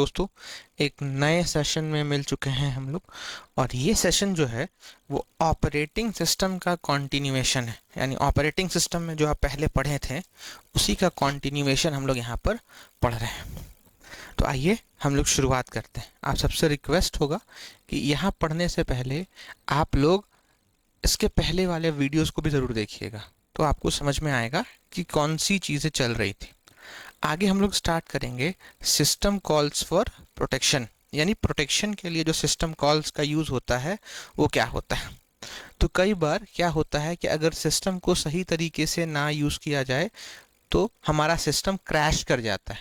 दोस्तों, एक नए सेशन में मिल चुके हैं हम लोग। और ये सेशन जो है वो ऑपरेटिंग सिस्टम का कॉन्टिन्यूएशन है। यानी ऑपरेटिंग सिस्टम में जो आप पहले पढ़े थे उसी का कॉन्टिन्यूएशन हम लोग यहाँ पर पढ़ रहे हैं। तो आइए हम लोग शुरुआत करते हैं। आप सबसे रिक्वेस्ट होगा कि यहाँ पढ़ने से पहले आप लोग इसके पहले वाले वीडियोस को भी ज़रूर देखिएगा, तो आपको समझ में आएगा कि कौन सी चीज़ें चल रही थी। आगे हम लोग स्टार्ट करेंगे सिस्टम कॉल्स फॉर प्रोटेक्शन, यानी प्रोटेक्शन के लिए जो सिस्टम कॉल्स का यूज़ होता है वो क्या होता है। तो कई बार क्या होता है कि अगर सिस्टम को सही तरीके से ना यूज़ किया जाए तो हमारा सिस्टम क्रैश कर जाता है,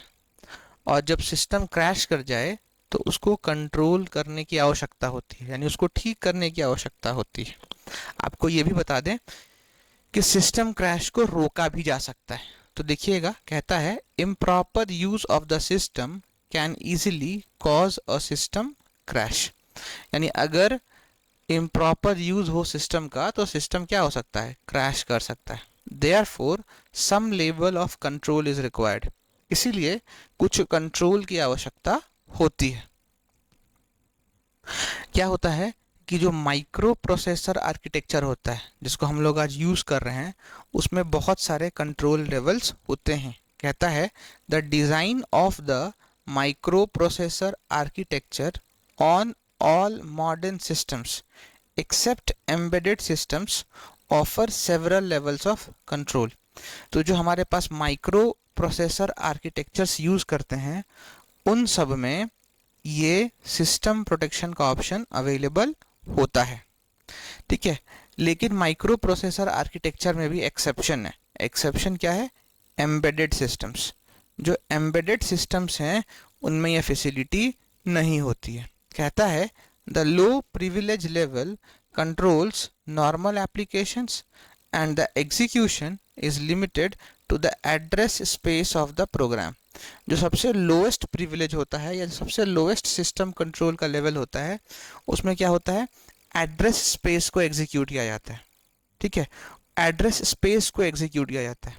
और जब सिस्टम क्रैश कर जाए तो उसको कंट्रोल करने की आवश्यकता होती है, यानी उसको ठीक करने की आवश्यकता होती है। आपको ये भी बता दें कि सिस्टम क्रैश को रोका भी जा सकता है। तो देखिएगा, कहता है improper use of the system can easily cause a system crash. यानी अगर इम्प्रॉपर यूज हो सिस्टम का तो सिस्टम क्या हो सकता है, क्रैश कर सकता है। Therefore some level of control is required, इसीलिए कुछ कंट्रोल की आवश्यकता होती है। क्या होता है कि जो माइक्रो प्रोसेसर आर्किटेक्चर होता है जिसको हम लोग आज यूज़ कर रहे हैं, उसमें बहुत सारे कंट्रोल लेवल्स होते हैं। कहता है the design of the microprocessor architecture on all modern systems except embedded systems offer several levels of control. तो जो हमारे पास माइक्रो प्रोसेसर आर्किटेक्चर्स यूज़ करते हैं उन सब में ये सिस्टम प्रोटेक्शन का ऑप्शन अवेलेबल होता है। ठीक है, लेकिन माइक्रो प्रोसेसर आर्किटेक्चर में भी एक्सेप्शन है। एक्सेप्शन क्या है, एम्बेडेड सिस्टम्स। जो एम्बेडेड सिस्टम्स हैं उनमें यह फैसिलिटी नहीं होती है। कहता है the low privilege level controls normal applications and the execution is limited to the address space of the program. जो सबसे लोएस्ट प्रिविलेज होता है या सबसे लोएस्ट सिस्टम कंट्रोल का लेवल होता है उसमें क्या होता है, एड्रेस स्पेस को एग्जीक्यूट किया जाता है। ठीक है, एड्रेस स्पेस को एग्जीक्यूट किया जाता है।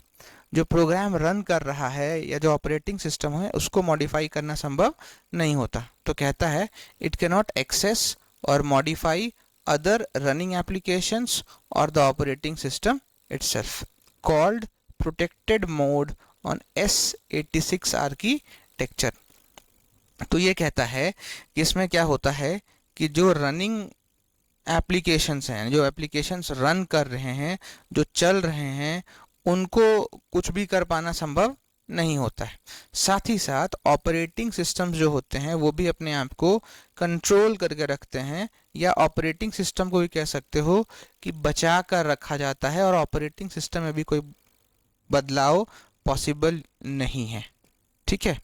जो प्रोग्राम रन कर रहा है या जो ऑपरेटिंग सिस्टम है उसको मॉडिफाई करना संभव नहीं होता। तो कहता है इट कैन नॉट एक्सेस और मॉडिफाई अदर रनिंग एप्लीकेशंस और the operating system itself, called protected mode on x86 architecture. तो ये कहता है कि इसमें क्या होता है कि जो रनिंग एप्लीकेशंस हैं, जो एप्लीकेशंस रन कर रहे हैं, जो चल रहे हैं, उनको कुछ भी कर पाना संभव नहीं होता है। साथ ही साथ ऑपरेटिंग सिस्टम्स जो होते हैं वो भी अपने आप को कंट्रोल करके रखते हैं, या ऑपरेटिंग सिस्टम को भी कह सकते हो कि बचा कर रखा जाता है, और ऑपरेटिंग सिस्टम में भी कोई बदलाव पॉसिबल नहीं है। ठीक है,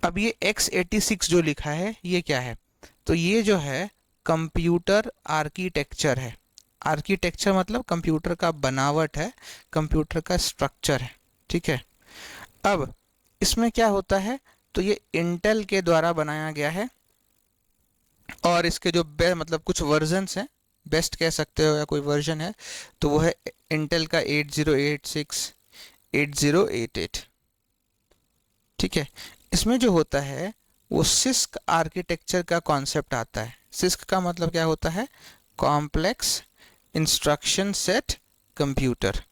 अब ये x86 जो लिखा है ये क्या है, तो ये जो है कंप्यूटर आर्किटेक्चर है। आर्किटेक्चर मतलब कंप्यूटर का बनावट है, कंप्यूटर का स्ट्रक्चर है। ठीक है, अब इसमें क्या होता है, तो ये इंटेल के द्वारा बनाया गया है, और इसके जो मतलब कुछ वर्जन्स हैं, बेस्ट कह सकते हो या कोई वर्जन है, तो वो है इंटेल का 8086 8088। ठीक है, इसमें जो होता है वो सिस्क आर्किटेक्चर का कॉन्सेप्ट आता है। सिस्क का मतलब क्या होता है, complex instruction set computer.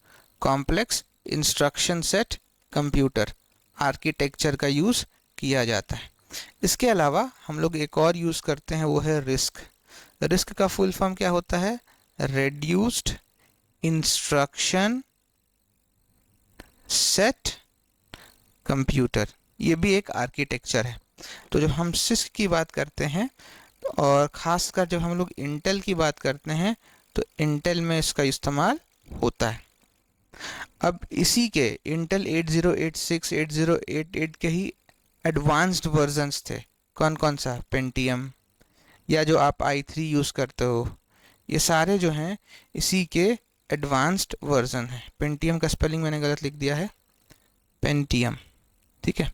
Complex instruction set computer architecture का यूज़ किया जाता है। इसके अलावा हम लोग एक और यूज़ करते हैं, वो है रिस्क। रिस्क का फुल फॉर्म क्या होता है, रेड्यूस्ड इंस्ट्रक्शन सेट कंप्यूटर। ये भी एक आर्किटेक्चर है। तो जब हम सिस्क की बात करते हैं और ख़ासकर जब हम लोग इंटेल की बात करते हैं तो इंटेल में इसका इस्तेमाल होता है। अब इसी के इंटेल 8086 8088 के ही एडवांस्ड वर्जन्स थे। कौन कौन सा, पेंटियम, या जो आप i3 यूज़ करते हो, ये सारे जो हैं इसी के एडवांस्ड वर्जन हैं। पेंटियम का स्पेलिंग मैंने गलत लिख दिया है, पेंटियम। ठीक है,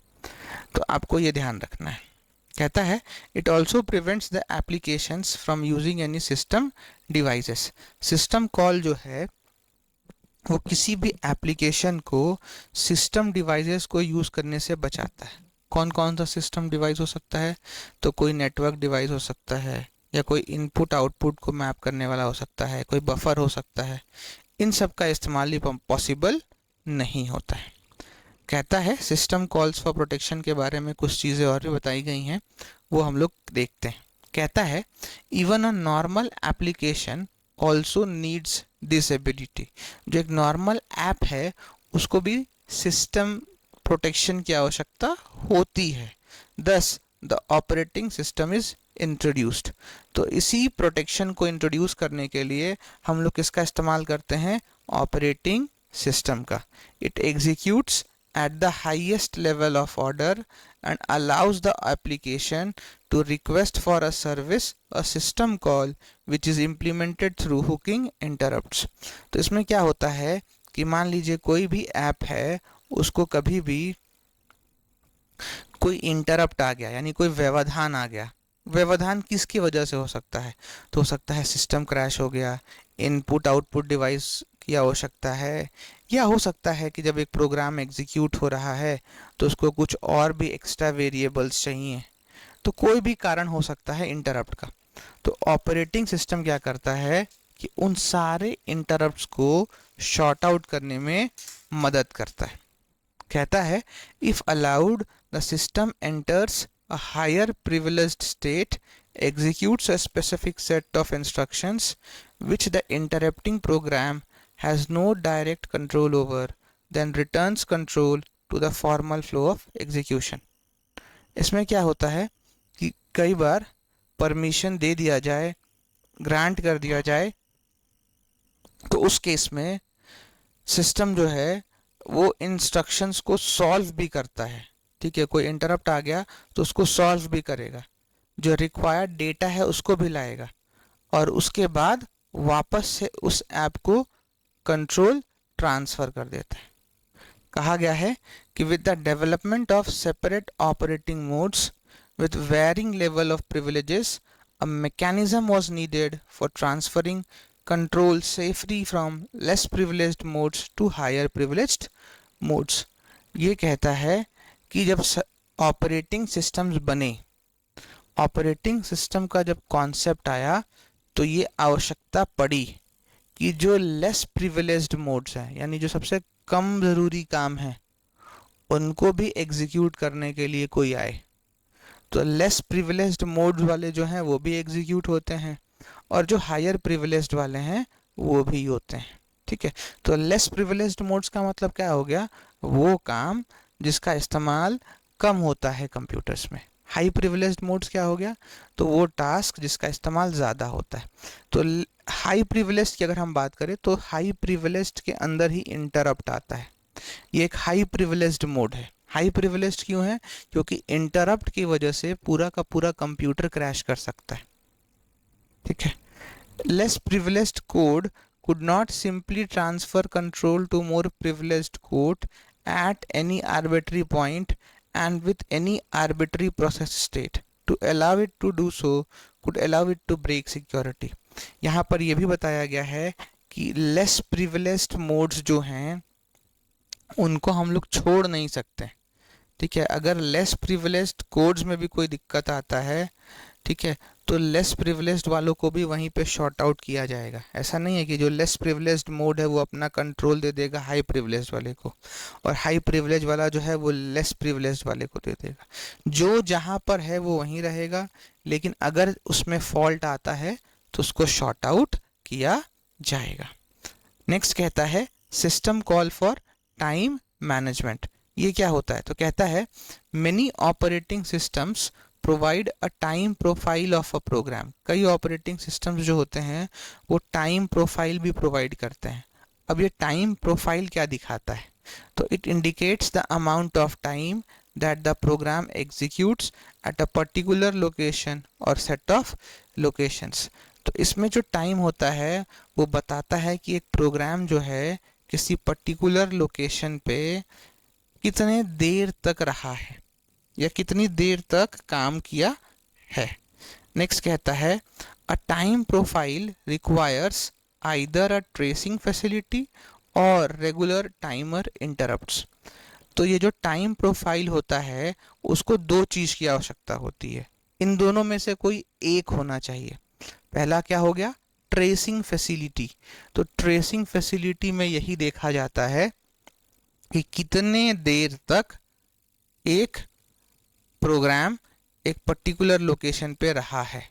तो आपको ये ध्यान रखना है। कहता है it also prevents the applications from using any system devices. System call जो है वो किसी भी एप्लीकेशन को सिस्टम डिवाइसेस को यूज़ करने से बचाता है। कौन कौन सा सिस्टम डिवाइस हो सकता है? तो कोई नेटवर्क डिवाइस हो सकता है, या कोई इनपुट आउटपुट को मैप करने वाला हो सकता है, कोई बफर हो सकता है। इन सब का इस्तेमाल ही पॉसिबल नहीं होता है। कहता है सिस्टम कॉल्स फॉर प्रोटेक्शन के बारे में कुछ चीज़ें और भी बताई गई हैं, वो हम लोग देखते हैं। कहता है even a normal application also needs this ability. जो एक नॉर्मल ऐप है उसको भी सिस्टम प्रोटेक्शन की आवश्यकता होती है। दस the operating system is introduced. तो इसी प्रोटेक्शन को इंट्रोड्यूस करने के लिए हम लोग किसका इस्तेमाल करते हैं? ऑपरेटिंग सिस्टम का। It executes at the highest level of order and allows the application to request for a service, a system call which is implemented through hooking interrupts। तो इसमें क्या होता है कि मान लीजिए कोई भी ऐप है, उसको कभी भी कोई इंटरप्ट आ गया, यानी कोई व्यवधान आ गया। व्यवधान किसकी वजह से हो सकता है? तो हो सकता है सिस्टम क्रैश हो गया, इनपुट आउटपुट डिवाइस की आवश्यकता है, या हो सकता है कि जब एक प्रोग्राम एग्जीक्यूट हो रहा है तो उसको कुछ और भी एक्स्ट्रा वेरिएबल्स चाहिए। तो कोई भी कारण हो सकता है इंटरप्ट का। तो ऑपरेटिंग सिस्टम क्या करता है कि उन सारे इंटरप्ट्स को शॉर्ट आउट करने में मदद करता है। कहता है if allowed the system enters a higher privileged state, executes a specific set of instructions which the interrupting program has no direct control over, then returns control to the formal flow of execution। इसमें क्या होता है कि कई बार permission दे दिया जाए, grant कर दिया जाए, तो उस केस में सिस्टम जो है वो इंस्ट्रक्शंस को सॉल्व भी करता है। ठीक है, कोई इंटरप्ट आ गया तो उसको सॉल्व भी करेगा, जो रिक्वायर्ड डेटा है उसको भी लाएगा, और उसके बाद वापस से उस ऐप को कंट्रोल ट्रांसफ़र कर देता है। कहा गया है कि with the development of separate operating modes with varying level of privileges, a mechanism was needed for transferring control safely from less privileged modes to higher privileged modes। ये कहता है कि जब ऑपरेटिंग सिस्टम्स बने, ऑपरेटिंग सिस्टम का जब concept आया, तो ये आवश्यकता पड़ी कि जो लेस प्रिविलेज्ड मोड्स हैं, यानी जो सबसे कम ज़रूरी काम है, उनको भी एग्जीक्यूट करने के लिए कोई आए। तो लेस प्रिविलेज्ड मोड्स वाले जो हैं वो भी एग्जीक्यूट होते हैं, और जो हायर प्रिविलेज्ड वाले हैं वो भी होते हैं। ठीक है, तो लेस प्रिविलेज्ड मोड्स का मतलब क्या हो गया? वो काम जिसका इस्तेमाल कम होता है कंप्यूटर्स में। हाई प्रिविलेज्ड मोड्स क्या हो गया? तो वो टास्क जिसका इस्तेमाल ज़्यादा होता है। तो हाई प्रिविलेज्ड की अगर हम बात करें तो हाई प्रिविलेज्ड के अंदर ही इंटरप्ट आता है। ये एक हाई प्रिविलेज्ड मोड है। हाई प्रिविलेज्ड क्यों है? क्योंकि इंटरप्ट की वजह से पूरा का पूरा कंप्यूटर क्रैश कर सकता है। ठीक है, less privileged code could not simply transfer control to more privileged code at any arbitrary point and with any arbitrary process state। To allow it to do so could allow it to break security। यहाँ पर यह भी बताया गया है कि less privileged modes जो हैं उनको हम लोग छोड़ नहीं सकते। ठीक है, अगर लेस प्रिविलेज्ड कोड्स में भी कोई दिक्कत आता है, ठीक है, तो लेस प्रिविलेज्ड वालों को भी वहीं पे शॉर्ट आउट किया जाएगा। ऐसा नहीं है कि जो लेस प्रिविलेज्ड मोड है वो अपना कंट्रोल दे देगा हाई प्रिविलेज्ड वाले को, और हाई प्रिविलेज वाला जो है वो लेस प्रिविलेज्ड वाले को दे देगा। जो जहाँ पर है वो वहीं रहेगा, लेकिन अगर उसमें फॉल्ट आता है तो उसको शॉर्ट आउट किया जाएगा। नेक्स्ट कहता है system call for time management. ये क्या होता है? तो कहता है many operating systems provide a time profile of a program. कई ऑपरेटिंग सिस्टम्स जो होते हैं वो टाइम प्रोफाइल भी प्रोवाइड करते हैं। अब ये टाइम प्रोफाइल क्या दिखाता है? तो it indicates the amount of time that the program executes at a particular location और सेट ऑफ लोकेशंस। तो इसमें जो टाइम होता है वो बताता है कि एक प्रोग्राम जो है किसी पर्टिकुलर लोकेशन पे कितने देर तक रहा है या कितनी देर तक काम किया है। नेक्स्ट कहता है अ टाइम प्रोफाइल रिक्वायर्स आइदर अ ट्रेसिंग फैसिलिटी और रेगुलर टाइमर इंटरप्ट्स। तो ये जो टाइम प्रोफाइल होता है उसको दो चीज़ की आवश्यकता होती है, इन दोनों में से कोई एक होना चाहिए। पहला क्या हो गया, ट्रेसिंग फैसिलिटी। तो ट्रेसिंग फैसिलिटी में यही देखा जाता है कि कितने देर तक एक प्रोग्राम एक पर्टिकुलर लोकेशन पे रहा है।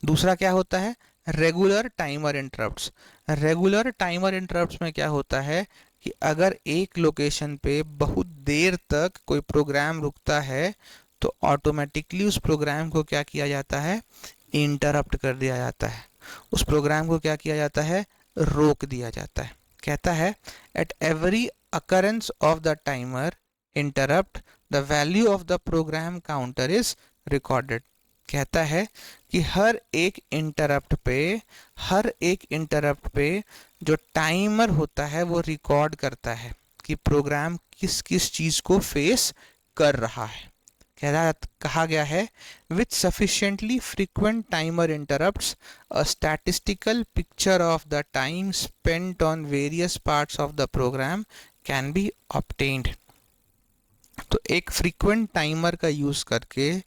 दूसरा क्या होता है, regular timer interrupts. Regular timer interrupts में क्या होता है कि अगर एक लोकेशन पे बहुत देर तक कोई प्रोग्राम रुकता है तो ऑटोमेटिकली उस प्रोग्राम को क्या किया जाता है, इंटरप्ट कर दिया जाता है। उस प्रोग्राम को क्या किया जाता है, रोक दिया जाता है। कहता है at every occurrence of the timer interrupt the value of the program counter is recorded. कहता है कि हर एक इंटरप्ट पे जो टाइमर होता है वो रिकॉर्ड करता है कि प्रोग्राम किस किस चीज़ को फेस कर रहा है। कहा गया है with sufficiently frequent timer interrupts a statistical picture of the time spent on various parts of the program can be obtained. तो एक फ्रीक्वेंट टाइमर का यूज़ करके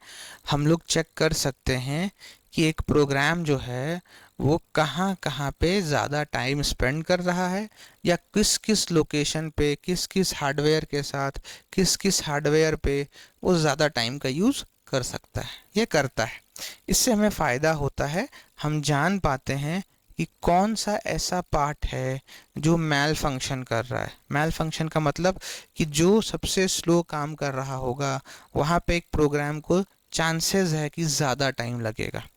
हम लोग चेक कर सकते हैं कि एक प्रोग्राम जो है वो कहाँ कहाँ पे ज़्यादा टाइम स्पेंड कर रहा है, या किस किस लोकेशन पे किस किस हार्डवेयर के साथ किस किस हार्डवेयर पे वो ज़्यादा टाइम का यूज़ कर सकता है, ये करता है। इससे हमें फ़ायदा होता है, हम जान पाते हैं कि कौन सा ऐसा पार्ट है जो मैल फंक्शन कर रहा है। मैल फंक्शन का मतलब कि जो सबसे स्लो काम कर रहा होगा वहाँ पे एक प्रोग्राम को चांसेस है कि ज़्यादा टाइम लगेगा।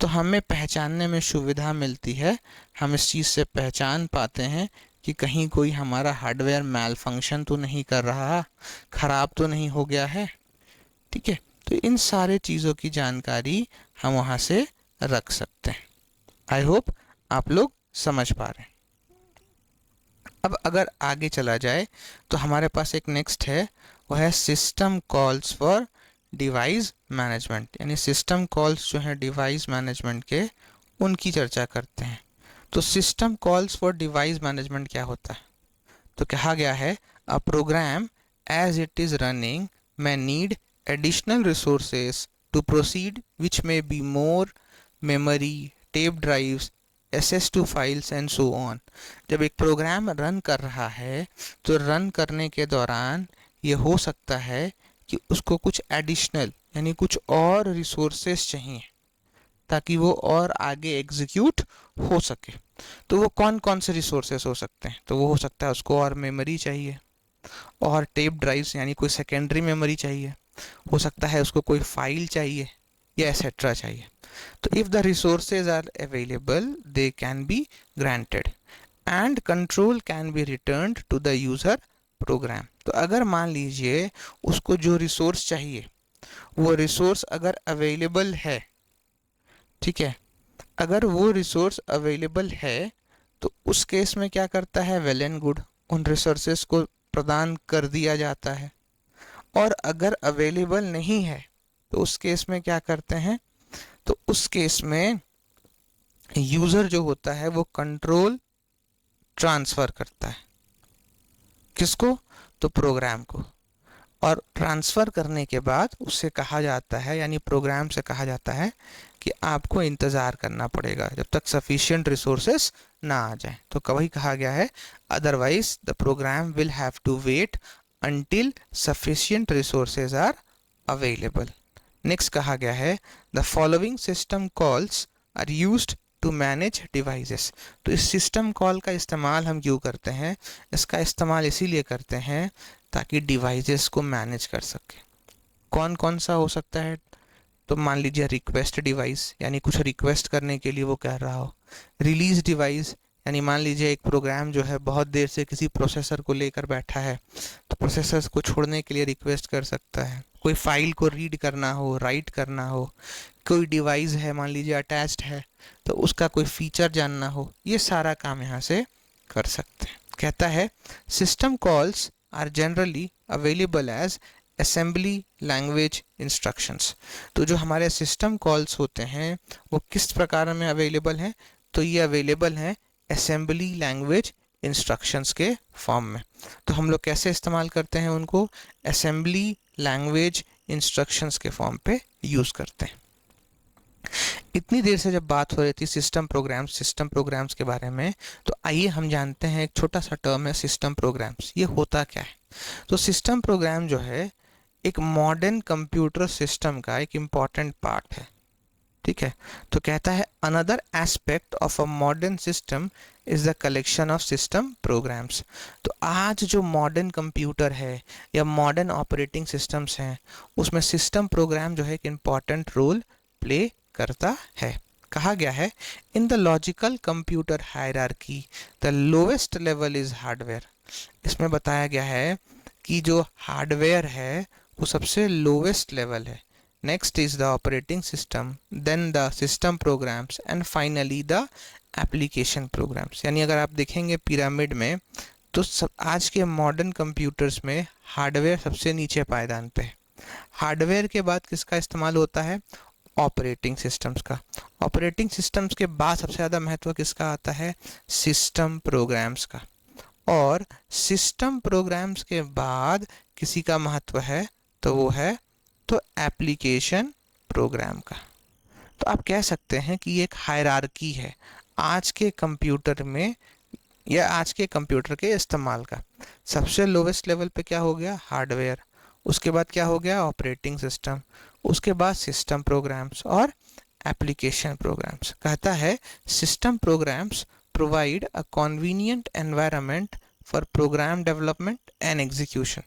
तो हमें पहचानने में सुविधा मिलती है, हम इस चीज़ से पहचान पाते हैं कि कहीं कोई हमारा हार्डवेयर मैल फंक्शन तो नहीं कर रहा, ख़राब तो नहीं हो गया है। ठीक है, तो इन सारे चीज़ों की जानकारी हम वहाँ से रख सकते हैं। आई होप आप लोग समझ पा रहे हैं। अब अगर आगे चला जाए तो हमारे पास एक नेक्स्ट है, वो है system calls for device management. यानी सिस्टम कॉल्स जो हैं डिवाइस मैनेजमेंट के, उनकी चर्चा करते हैं। तो system calls for device management क्या होता है, तो कहा गया है a program as it is running may need additional resources to proceed, which may be more memory, tape drives, SS2 files and so on। जब एक प्रोग्राम रन कर रहा है तो रन करने के दौरान ये हो सकता है कि उसको कुछ एडिशनल यानी कुछ और रिसोर्सेस चाहिए ताकि वो और आगे एग्जीक्यूट हो सके। तो वो कौन कौन से रिसोर्सेस हो सकते हैं, तो वो हो सकता है उसको और मेमोरी चाहिए, और टेप ड्राइव्स यानी कोई सेकेंडरी मेमोरी चाहिए, हो सकता है उसको कोई फाइल चाहिए या एसेट्रा चाहिए। तो if the resources are available they can be granted and control can be returned to the user program. तो अगर मान लीजिए उसको जो रिसोर्स चाहिए वो रिसोर्स अगर अवेलेबल है, ठीक है, अगर वो रिसोर्स अवेलेबल है तो उस केस में क्या करता है, वेल एंड गुड, उन रिसोर्सेज को प्रदान कर दिया जाता है। और अगर अवेलेबल नहीं है तो उस केस में क्या करते हैं, तो उस केस में यूज़र जो होता है वो कंट्रोल ट्रांसफ़र करता है। किसको, तो प्रोग्राम को। और ट्रांसफ़र करने के बाद उससे कहा जाता है, यानी प्रोग्राम से कहा जाता है कि आपको इंतज़ार करना पड़ेगा जब तक सफिशिएंट रिसोर्सेस ना आ जाए। तो कभी कहा गया है otherwise the program will have to wait until sufficient resources are available। Next कहा गया है the following system calls are used to manage devices. तो इस सिस्टम कॉल का इस्तेमाल हम क्यों करते हैं, इसका इस्तेमाल इसीलिए करते हैं ताकि डिवाइसेस को मैनेज कर सके। कौन कौन सा हो सकता है, तो मान लीजिए रिक्वेस्ट डिवाइस, यानी कुछ रिक्वेस्ट करने के लिए वो कह रहा हो। रिलीज डिवाइस, यानी मान लीजिए एक प्रोग्राम जो है बहुत देर से किसी प्रोसेसर को लेकर बैठा है तो प्रोसेसर को छोड़ने के लिए रिक्वेस्ट कर सकता है। कोई फाइल को रीड करना हो, राइट करना हो, कोई डिवाइस है मान लीजिए अटैच्ड है तो उसका कोई फीचर जानना हो, ये सारा काम यहाँ से कर सकते हैं। कहता है system calls are generally available as assembly language instructions. तो जो हमारे सिस्टम कॉल्स होते हैं वो किस प्रकार में अवेलेबल हैं, तो ये अवेलेबल हैं असेंबली लैंग्वेज इंस्ट्रक्शंस के फॉर्म में। तो हम लोग कैसे इस्तेमाल करते हैं उनको? असेंबली लैंग्वेज इंस्ट्रक्शंस के फॉर्म पे यूज़ करते हैं। इतनी देर से जब बात हो रही थी सिस्टम प्रोग्राम्स के बारे में, तो आइए हम जानते हैं, एक छोटा सा टर्म है सिस्टम प्रोग्राम्स। ये होता क्या है? तो सिस्टम प्रोग्राम जो है एक मॉडर्न कंप्यूटर सिस्टम का एक इम्पॉर्टेंट पार्ट है। ठीक है, तो कहता है another aspect of a modern system is the collection of system programs. तो आज जो मॉडर्न कंप्यूटर है या मॉडर्न ऑपरेटिंग सिस्टम्स हैं, उसमें सिस्टम प्रोग्राम जो है एक इम्पॉर्टेंट रोल प्ले करता है। कहा गया है in the logical computer hierarchy the lowest level is hardware. इसमें बताया गया है कि जो हार्डवेयर है वो सबसे लोएस्ट लेवल है। Next is the operating system, then the system programs and finally the application programs. यानी अगर आप देखेंगे पिरामिड में, तो सब आज के मॉडर्न कंप्यूटर्स में हार्डवेयर सबसे नीचे पायदान पे है। हार्डवेयर के बाद किसका इस्तेमाल होता है? ऑपरेटिंग सिस्टम्स का। ऑपरेटिंग सिस्टम्स के बाद सबसे ज़्यादा महत्व किसका आता है? सिस्टम प्रोग्राम्स का। और सिस्टम प्रोग्राम्स के बाद किसी का महत्व है तो वो है तो एप्लीकेशन प्रोग्राम का। तो आप कह सकते हैं कि ये एक हायरार्की है आज के कंप्यूटर में या आज के कंप्यूटर के इस्तेमाल का। सबसे लोवेस्ट लेवल पे क्या हो गया? हार्डवेयर। उसके बाद क्या हो गया? Operating system. उसके बाद सिस्टम प्रोग्राम्स और एप्लीकेशन प्रोग्राम्स। कहता है system programs provide a convenient environment for program development and execution.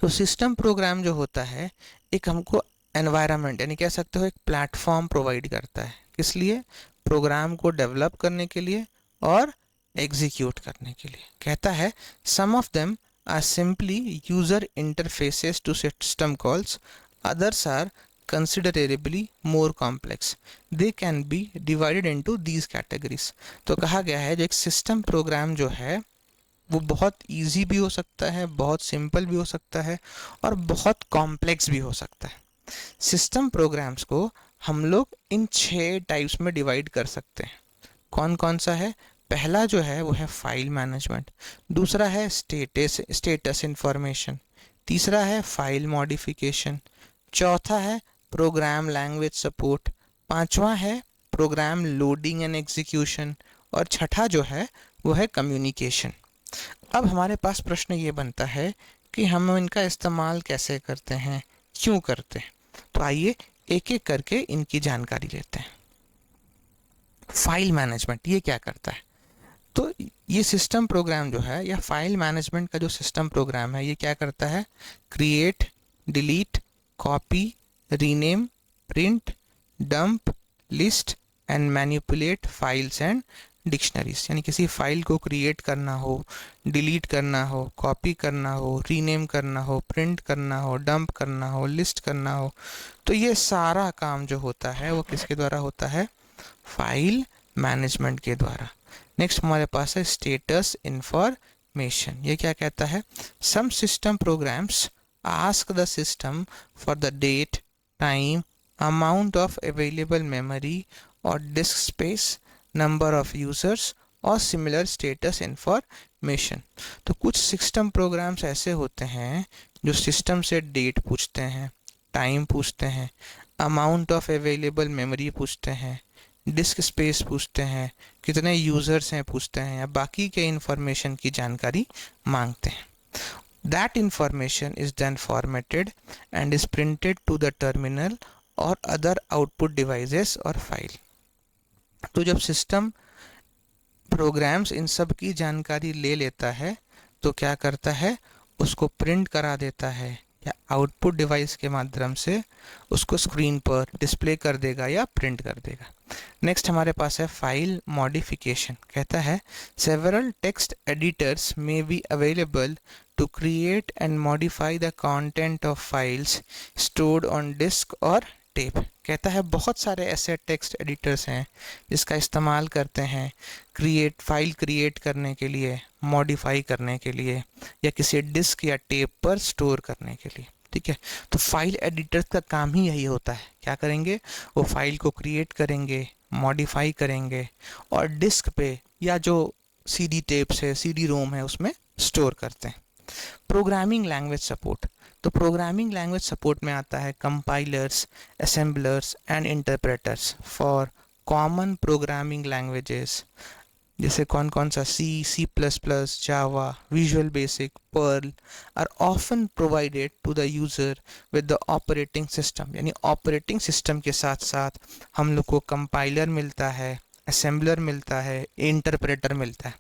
तो सिस्टम प्रोग्राम जो होता है एक हमको एनवायरनमेंट यानी कह सकते हो एक प्लेटफॉर्म प्रोवाइड करता है। किस लिए? प्रोग्राम को डेवलप करने के लिए और एग्जीक्यूट करने के लिए। कहता है some of them are simply user interfaces to system calls, others are considerably more complex. They can be divided into these categories. तो कहा गया है जो एक सिस्टम प्रोग्राम जो है वो बहुत इजी भी हो सकता है, बहुत सिंपल भी हो सकता है और बहुत कॉम्प्लेक्स भी हो सकता है। सिस्टम प्रोग्राम्स को हम लोग इन 6 टाइप्स में डिवाइड कर सकते हैं। कौन कौन सा है? पहला जो है वो है फाइल मैनेजमेंट, दूसरा है स्टेटस इंफॉर्मेशन, तीसरा है फाइल मॉडिफिकेशन, चौथा है प्रोग्राम लैंग्वेज सपोर्ट, पांचवा है प्रोग्राम लोडिंग एंड एग्जीक्यूशन और छठा जो है वो है कम्युनिकेशन। अब हमारे पास प्रश्न ये बनता है कि हम इनका इस्तेमाल कैसे करते हैं, क्यों करते हैं? तो आइए एक एक करके इनकी जानकारी लेते हैं। फाइल मैनेजमेंट ये क्या करता है? तो ये सिस्टम प्रोग्राम जो है या फाइल मैनेजमेंट का जो सिस्टम प्रोग्राम है ये क्या करता है? Create, delete, copy, rename, print, dump, list and manipulate files and dictionaries. यानी किसी फाइल को क्रिएट करना हो, डिलीट करना हो, कॉपी करना हो, रीनेम करना हो, प्रिंट करना हो, डंप करना हो, लिस्ट करना हो, तो ये सारा काम जो होता है वो किसके द्वारा होता है? फाइल मैनेजमेंट के द्वारा। नेक्स्ट हमारे पास है स्टेटस इंफॉर्मेशन। ये क्या कहता है? Some system programs ask the system for the date, time, amount of available memory or disk space, number of users और similar status information। तो कुछ सिस्टम प्रोग्राम्स ऐसे होते हैं जो सिस्टम से डेट पूछते हैं, टाइम पूछते हैं, अमाउंट ऑफ अवेलेबल मेमोरी पूछते हैं, डिस्क स्पेस पूछते हैं, कितने यूज़र्स हैं पूछते हैं, या बाकी के इंफॉर्मेशन की जानकारी मांगते हैं। That information is then formatted and is printed to the terminal or other output devices or file। तो जब सिस्टम प्रोग्राम्स इन सब की जानकारी ले लेता है तो क्या करता है? उसको प्रिंट करा देता है या आउटपुट डिवाइस के माध्यम से उसको स्क्रीन पर डिस्प्ले कर देगा या प्रिंट कर देगा। नेक्स्ट हमारे पास है फाइल मॉडिफिकेशन। कहता है several text editors may be available to create and modify the content of files stored on disk और tape। कहता है बहुत सारे ऐसे टेक्स्ट एडिटर्स हैं जिसका इस्तेमाल करते हैं फाइल क्रिएट करने के लिए, मॉडिफाई करने के लिए या किसी डिस्क या टेप पर स्टोर करने के लिए। ठीक है, तो फाइल एडिटर्स का काम ही यही होता है। क्या करेंगे? वो फाइल को क्रिएट करेंगे, मॉडिफाई करेंगे और डिस्क पे या जो सीडी टेप्स है, सीडी रोम है, उसमें स्टोर करते हैं। प्रोग्रामिंग लैंग्वेज सपोर्ट, तो प्रोग्रामिंग लैंग्वेज सपोर्ट में आता है compilers, assemblers and interpreters for common programming languages, जैसे कौन कौन सा C, C plus plus, Java, Visual Basic, Perl are often provided to the user with the operating system. यानी operating system के साथ साथ हम लोग को कंपाइलर मिलता है, असेंबलर मिलता है, इंटरप्रेटर मिलता है।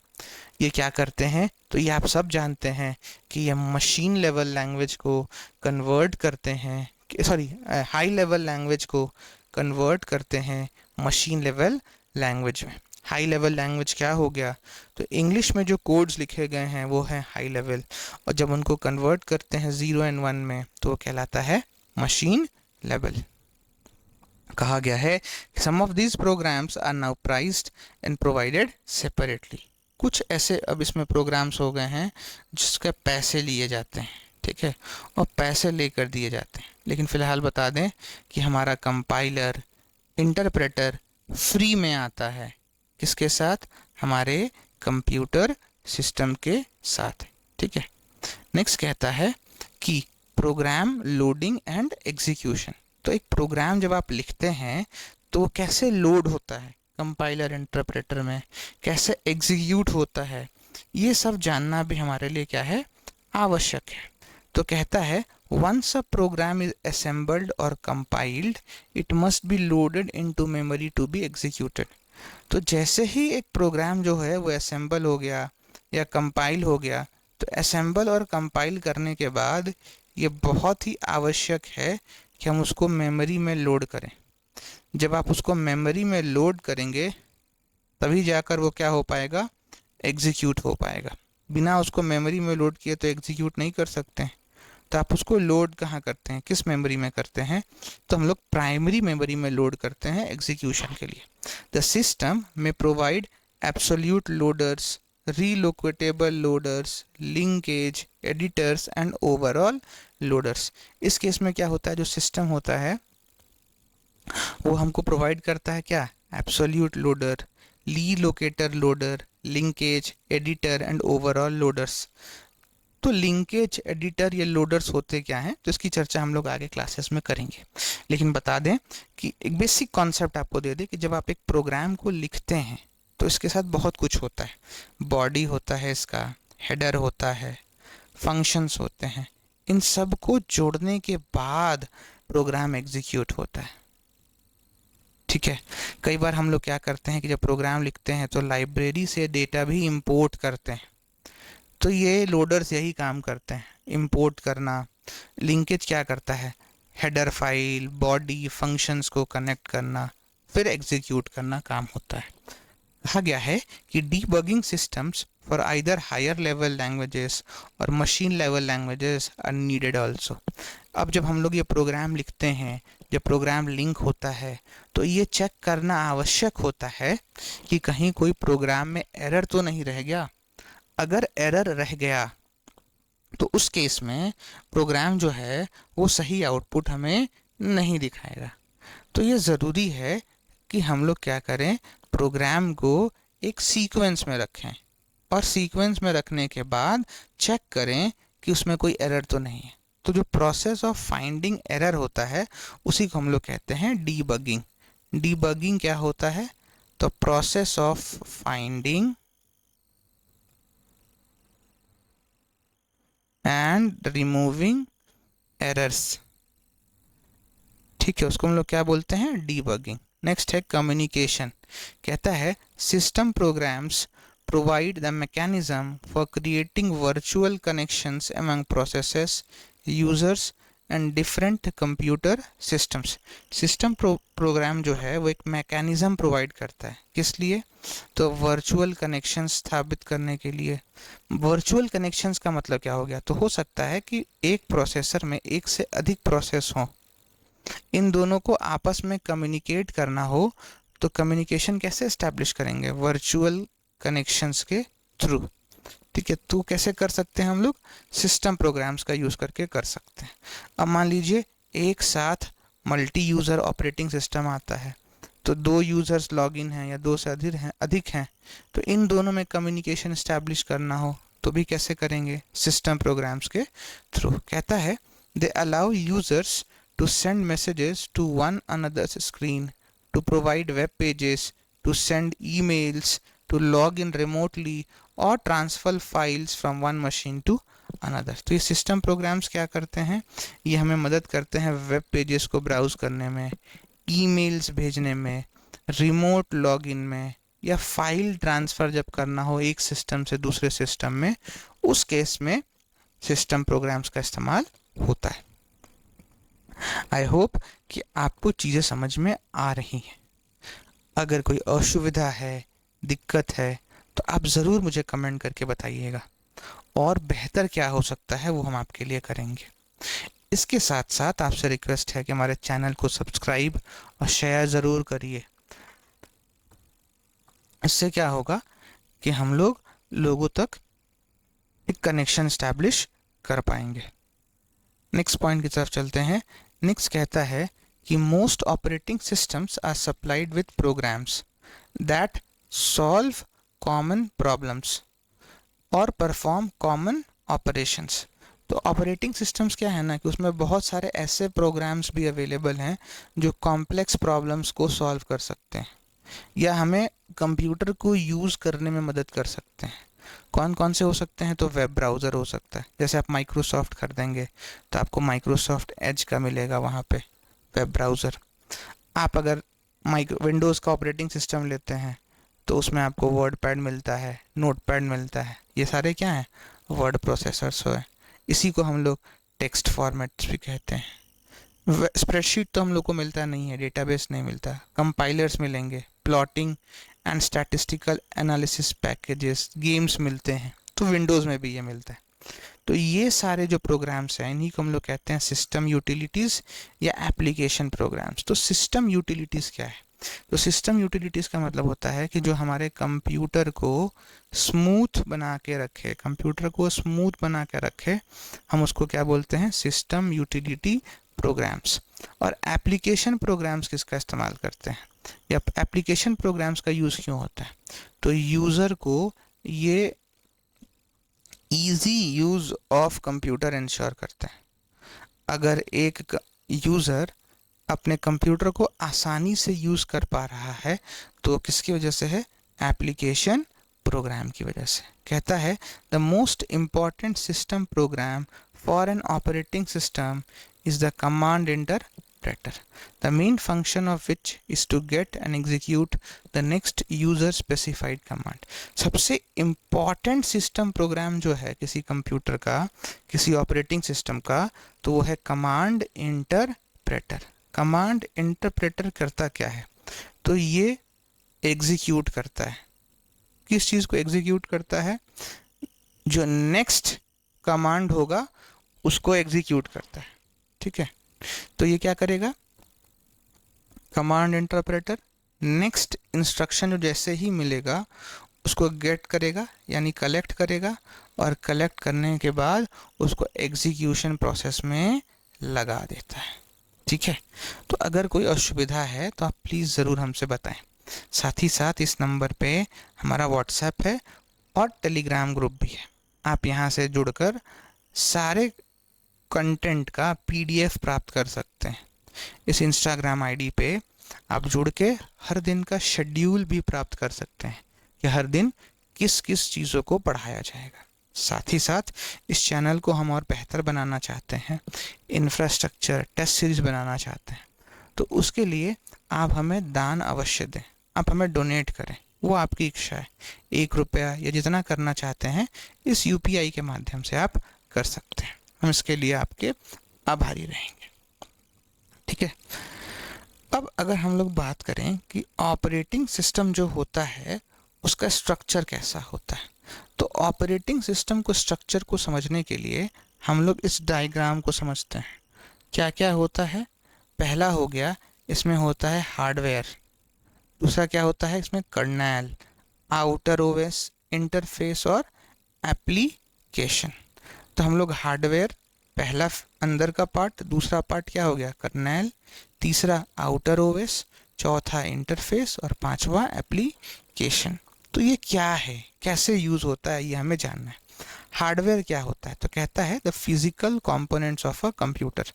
ये क्या करते हैं, तो ये आप सब जानते हैं कि ये मशीन लेवल लैंग्वेज को कन्वर्ट करते हैं, सॉरी हाई लेवल लैंग्वेज को कन्वर्ट करते हैं मशीन लेवल लैंग्वेज में। हाई लेवल लैंग्वेज क्या हो गया, तो इंग्लिश में जो कोड्स लिखे गए हैं वो है हाई लेवल, और जब उनको कन्वर्ट करते हैं 0 और 1 में तो वो कहलाता है मशीन लेवल। कहा गया है some of these programs are now priced and provided separately. कुछ ऐसे अब इसमें प्रोग्राम्स हो गए हैं जिसके पैसे लिए जाते हैं, ठीक है, और पैसे लेकर दिए जाते हैं। लेकिन फ़िलहाल बता दें कि हमारा कंपाइलर, इंटरप्रेटर फ्री में आता है, किसके साथ, हमारे कंप्यूटर सिस्टम के साथ, ठीक है। नेक्स्ट कहता है कि प्रोग्राम लोडिंग एंड एग्जीक्यूशन, तो एक प्रोग्राम जब आप लिखते हैं तो वो कैसे लोड होता है कंपाइलर इंटरप्रेटर में, कैसे एग्जीक्यूट होता है, ये सब जानना भी हमारे लिए क्या है, आवश्यक है। तो कहता है once a program is assembled or compiled it must be loaded into memory to be executed। तो जैसे ही एक प्रोग्राम जो है वो असेंबल हो गया या कंपाइल हो गया, तो असेंबल और कंपाइल करने के बाद ये बहुत ही आवश्यक है कि हम उसको मेमोरी में लोड करें। जब आप उसको मेमोरी में लोड करेंगे तभी जाकर वो क्या हो पाएगा, एग्जीक्यूट हो पाएगा। बिना उसको मेमोरी में लोड किए तो एग्जीक्यूट नहीं कर सकते हैं। तो आप उसको लोड कहाँ करते हैं, किस मेमोरी में करते हैं, तो हम लोग प्राइमरी मेमोरी में लोड करते हैं एग्जीक्यूशन के लिए। द सिस्टम में provide absolute loaders, relocatable loaders, linkage, editors and overall loaders. इस केस में क्या होता है, जो सिस्टम होता है वो हमको प्रोवाइड करता है क्या, absolute loader, relocator loader, linkage, editor and overall loaders. तो लिंकेज, एडिटर, ये लोडर्स होते क्या हैं, तो इसकी चर्चा हम लोग आगे क्लासेस में करेंगे। लेकिन बता दें कि एक बेसिक कॉन्सेप्ट आपको दे दें कि जब आप एक प्रोग्राम को लिखते हैं तो इसके साथ बहुत कुछ होता है। बॉडी होता है इसका, हेडर होता है, फंक्शंस होते हैं, इन सब को जोड़ने के बाद प्रोग्राम एग्जीक्यूट होता है, ठीक है। कई बार हम लोग क्या करते हैं कि जब प्रोग्राम लिखते हैं तो लाइब्रेरी से डेटा भी इंपोर्ट करते हैं, तो ये लोडर्स यही काम करते हैं, इंपोर्ट करना। लिंकेज क्या करता है, हेडर फाइल, बॉडी, फंक्शंस को कनेक्ट करना, फिर एग्जीक्यूट करना काम होता है। कहा गया है कि debugging systems for either higher level languages और machine level languages are needed also. अब जब हम लोग ये प्रोग्राम लिखते हैं, जब प्रोग्राम लिंक होता है तो ये चेक करना आवश्यक होता है कि कहीं कोई प्रोग्राम में एरर तो नहीं रह गया। अगर एरर रह गया तो उस केस में प्रोग्राम जो है वो सही आउटपुट हमें नहीं दिखाएगा। तो ये ज़रूरी है कि हम लोग क्या करें, प्रोग्राम को एक सीक्वेंस में रखें और सीक्वेंस में रखने के बाद चेक करें कि उसमें कोई एरर तो नहीं है। तो जो प्रोसेस ऑफ फाइंडिंग एरर होता है उसी को हम लोग कहते हैं डीबगिंग। डीबगिंग क्या होता है, तो process of finding and removing errors, ठीक है, उसको हम लोग क्या बोलते हैं, डीबगिंग। नेक्स्ट है कम्युनिकेशन। कहता है system programs provide the mechanism for creating virtual connections among processes, users and different computer systems. System program जो है वो एक मैकेनिज्म प्रोवाइड करता है, किस लिए, तो वर्चुअल कनेक्शन स्थापित करने के लिए। वर्चुअल कनेक्शंस का मतलब क्या हो गया, तो हो सकता है कि एक प्रोसेसर में एक से अधिक प्रोसेस हो, इन दोनों को आपस में कम्युनिकेट करना हो, तो कम्युनिकेशन कैसे एस्टैब्लिश करेंगे, वर्चुअल कनेक्शंस के थ्रू, ठीक है। तो कैसे कर सकते हैं हम लोग, सिस्टम प्रोग्राम्स का यूज़ करके कर सकते हैं। अब मान लीजिए एक साथ मल्टी यूज़र ऑपरेटिंग सिस्टम आता है, तो दो यूजर्स लॉगिन हैं या दो से अधिक हैं, तो इन दोनों में कम्युनिकेशन एस्टैब्लिश करना हो तो भी कैसे करेंगे? सिस्टम प्रोग्राम्स के थ्रू। कहता है they allow users to send messages to one another's screen, to provide web pages, to send emails, to log in remotely और transfer files from one machine to another. तो ये सिस्टम प्रोग्राम्स क्या करते हैं? ये हमें मदद करते हैं वेब पेजेस को ब्राउज करने में, ईमेल्स भेजने में, रिमोट लॉगिन में, या फाइल ट्रांसफ़र जब करना हो एक सिस्टम से दूसरे सिस्टम में, उस केस में सिस्टम प्रोग्राम्स का इस्तेमाल होता है। आई होप कि आपको चीज़ें समझ में आ रही हैं। अगर कोई असुविधा है, दिक्कत है, तो आप ज़रूर मुझे कमेंट करके बताइएगा, और बेहतर क्या हो सकता है वो हम आपके लिए करेंगे। इसके साथ साथ आपसे रिक्वेस्ट है कि हमारे चैनल को सब्सक्राइब और शेयर ज़रूर करिए। इससे क्या होगा कि हम लोगों तक एक कनेक्शन स्टैब्लिश कर पाएंगे। नेक्स्ट पॉइंट की तरफ चलते हैं। नेक्स्ट कहता है कि most operating systems are supplied with programs that solve common problems और परफॉर्म कॉमन ऑपरेशंस। तो ऑपरेटिंग सिस्टम्स क्या है ना कि उसमें बहुत सारे ऐसे प्रोग्राम्स भी अवेलेबल हैं जो कॉम्प्लेक्स प्रॉब्लम्स को सॉल्व कर सकते हैं या हमें कंप्यूटर को यूज़ करने में मदद कर सकते हैं। कौन कौन से हो सकते हैं? तो वेब ब्राउज़र हो सकता है। जैसे आप माइक्रोसॉफ्ट खरीदेंगे तो आपको माइक्रोसॉफ्ट एज का मिलेगा वहाँ पे वेब ब्राउज़र। आप अगर विंडोज़ का ऑपरेटिंग सिस्टम लेते हैं तो उसमें आपको वर्ड पैड मिलता है, नोट पैड मिलता है। ये सारे क्या हैं? वर्ड प्रोसेसर्स हैं। इसी को हम लोग टेक्स्ट फॉर्मेट्स भी कहते हैं। स्प्रेडशीट तो हम लोग को मिलता नहीं है, डेटाबेस नहीं मिलता। कंपाइलर्स मिलेंगे, plotting and statistical analysis packages, games मिलते हैं। तो विंडोज़ में भी ये मिलता है। तो ये सारे जो प्रोग्राम्स हैं इन्हीं को हम लोग कहते हैं सिस्टम यूटिलिटीज़ या एप्लीकेशन प्रोग्राम्स। तो सिस्टम यूटिलिटीज़ क्या है? तो सिस्टम यूटिलिटीज़ का मतलब होता है कि जो हमारे कंप्यूटर को स्मूथ बना के रखे, कंप्यूटर को स्मूथ बना के रखे, हम उसको क्या बोलते हैं? System utility programmes. और एप्लीकेशन प्रोग्राम्स किसका इस्तेमाल करते हैं या एप्लीकेशन प्रोग्राम्स का यूज़ क्यों होता है? तो यूज़र को ये easy use of computer ensure करते हैं। अगर एक यूज़र अपने कंप्यूटर को आसानी से यूज़ कर पा रहा है तो किसकी वजह से है? एप्लीकेशन प्रोग्राम की वजह से। कहता है the most important system program for an operating system is the command interpreter, the main function of which is to get and execute the next user specified command. सबसे इम्पॉर्टेंट सिस्टम प्रोग्राम जो है किसी computer का, किसी operating system का, तो वो है कमांड इंटरप्रेटर। कमांड इंटरप्रेटर करता क्या है? तो ये एग्जीक्यूट करता है। किस चीज़ को एग्जीक्यूट करता है? जो नेक्स्ट कमांड होगा उसको एग्जीक्यूट करता है। ठीक है, तो ये क्या करेगा? कमांड इंटरप्रेटर नेक्स्ट इंस्ट्रक्शन जो जैसे ही मिलेगा उसको गेट करेगा यानी कलेक्ट करेगा, और कलेक्ट करने के बाद उसको एग्जीक्यूशन प्रोसेस में लगा देता है। ठीक है, तो अगर कोई असुविधा है तो आप प्लीज़ ज़रूर हमसे बताएं। साथ ही साथ इस नंबर पे हमारा व्हाट्सएप है और टेलीग्राम ग्रुप भी है। आप यहाँ से जुड़कर सारे कंटेंट का पीडीएफ प्राप्त कर सकते हैं। इस इंस्टाग्राम आईडी पे आप जुड़ के हर दिन का शेड्यूल भी प्राप्त कर सकते हैं कि हर दिन किस किस चीज़ों को पढ़ाया जाएगा। साथ ही साथ इस चैनल को हम और बेहतर बनाना चाहते हैं, इंफ्रास्ट्रक्चर टेस्ट सीरीज बनाना चाहते हैं, तो उसके लिए आप हमें दान अवश्य दें, आप हमें डोनेट करें। वो आपकी इच्छा है, 1 रुपया या जितना करना चाहते हैं इस यूपीआई के माध्यम से आप कर सकते हैं। हम इसके लिए आपके आभारी रहेंगे। ठीक है, अब अगर हम लोग बात करें कि ऑपरेटिंग सिस्टम जो होता है उसका स्ट्रक्चर कैसा होता है, तो ऑपरेटिंग सिस्टम को स्ट्रक्चर को समझने के लिए हम लोग इस डायग्राम को समझते हैं। क्या क्या होता है? पहला हो गया, इसमें होता है हार्डवेयर। दूसरा क्या होता है? इसमें कर्नेल, आउटर ओएस, इंटरफेस और एप्लीकेशन। तो हम लोग हार्डवेयर, पहला अंदर का पार्ट, दूसरा पार्ट क्या हो गया? कर्नेल, तीसरा आउटर ओएस, चौथा इंटरफेस और पांचवा एप्लीकेशन। तो ये क्या है, कैसे यूज होता है, ये हमें जानना है। हार्डवेयर क्या होता है, तो कहता है the physical components of a computer.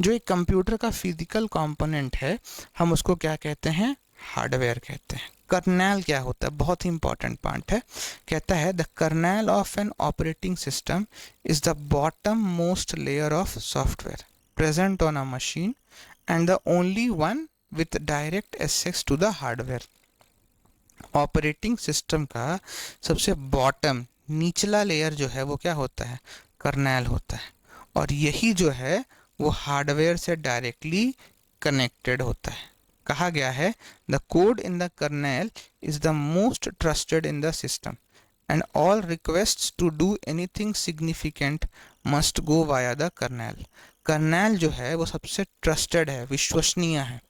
जो एक कंप्यूटर का फिजिकल कंपोनेंट है हम उसको क्या कहते हैं, हार्डवेयर कहते हैं। कर्नेल क्या होता है, बहुत ही इंपॉर्टेंट पार्ट है। कहता है the kernel of an operating system is the bottom most layer of software present on a machine and the only one with direct access to the hardware. Operating system का सबसे bottom, निचला layer जो है वो क्या होता है, kernel होता है। और यही जो है वो हार्डवेयर से डायरेक्टली कनेक्टेड होता है। कहा गया है the code in the kernel is the most trusted in the system and all requests to do anything significant must go via the kernel. Kernel जो है वो सबसे ट्रस्टेड है, विश्वसनीय है,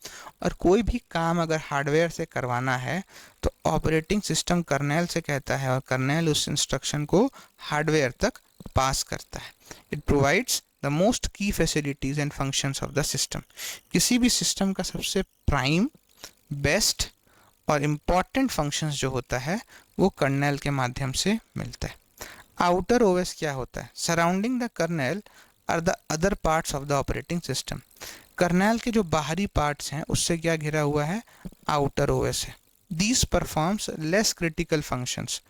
और कोई भी काम अगर हार्डवेयर से करवाना है तो ऑपरेटिंग सिस्टम कर्नेल से कहता है और कर्नेल उस इंस्ट्रक्शन को हार्डवेयर तक पास करता है। इट प्रोवाइड्स द मोस्ट की facilities and functions of the system. किसी भी सिस्टम का सबसे प्राइम, बेस्ट और इम्पॉर्टेंट फंक्शंस जो होता है वो कर्नेल के माध्यम से मिलता है। आउटर ओएस क्या होता है, surrounding the kernel are the other parts of the operating system. Kernel के जो बाहरी पार्ट्स हैं उससे क्या घिरा हुआ है, आउटर ओएस है। These performs less critical functions.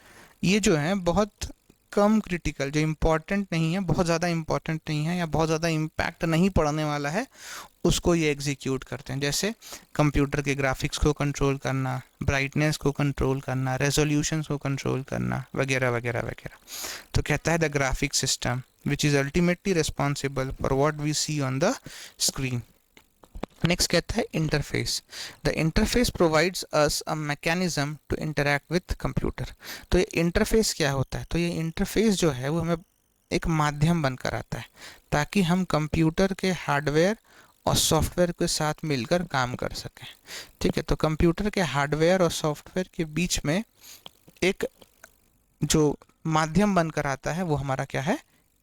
ये जो है बहुत कम क्रिटिकल, जो इम्पोर्टेंट नहीं है, बहुत ज़्यादा इम्पोर्टेंट नहीं है या बहुत ज़्यादा इम्पैक्ट नहीं पड़ने वाला है, उसको ये एग्जीक्यूट करते हैं। जैसे कंप्यूटर के ग्राफिक्स को कंट्रोल करना, ब्राइटनेस को कंट्रोल करना, रेजोल्यूशन को कंट्रोल करना, वगैरह वगैरह वगैरह। तो कहता है the graphic system which is ultimately responsible for what we see on the screen. Next कहता है interface. The interface provides us a mechanism to interact with computer. तो ये इंटरफेस क्या होता है, तो ये इंटरफेस जो है वो हमें एक माध्यम बनकर आता है ताकि हम कंप्यूटर के हार्डवेयर और सॉफ्टवेयर के साथ मिलकर काम कर सकें। ठीक है, तो कंप्यूटर के हार्डवेयर और सॉफ्टवेयर के बीच में एक जो माध्यम बनकर आता है वो हमारा क्या है,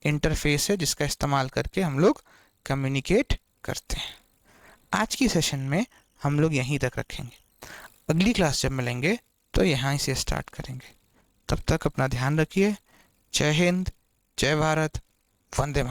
इंटरफेस है, जिसका इस्तेमाल करके हम लोग कम्युनिकेट करते हैं। आज की सेशन में हम लोग यहीं तक रखेंगे। अगली क्लास जब मिलेंगे तो यहाँ से स्टार्ट करेंगे। तब तक अपना ध्यान रखिए। जय हिंद, जय भारत, वंदे मातरम।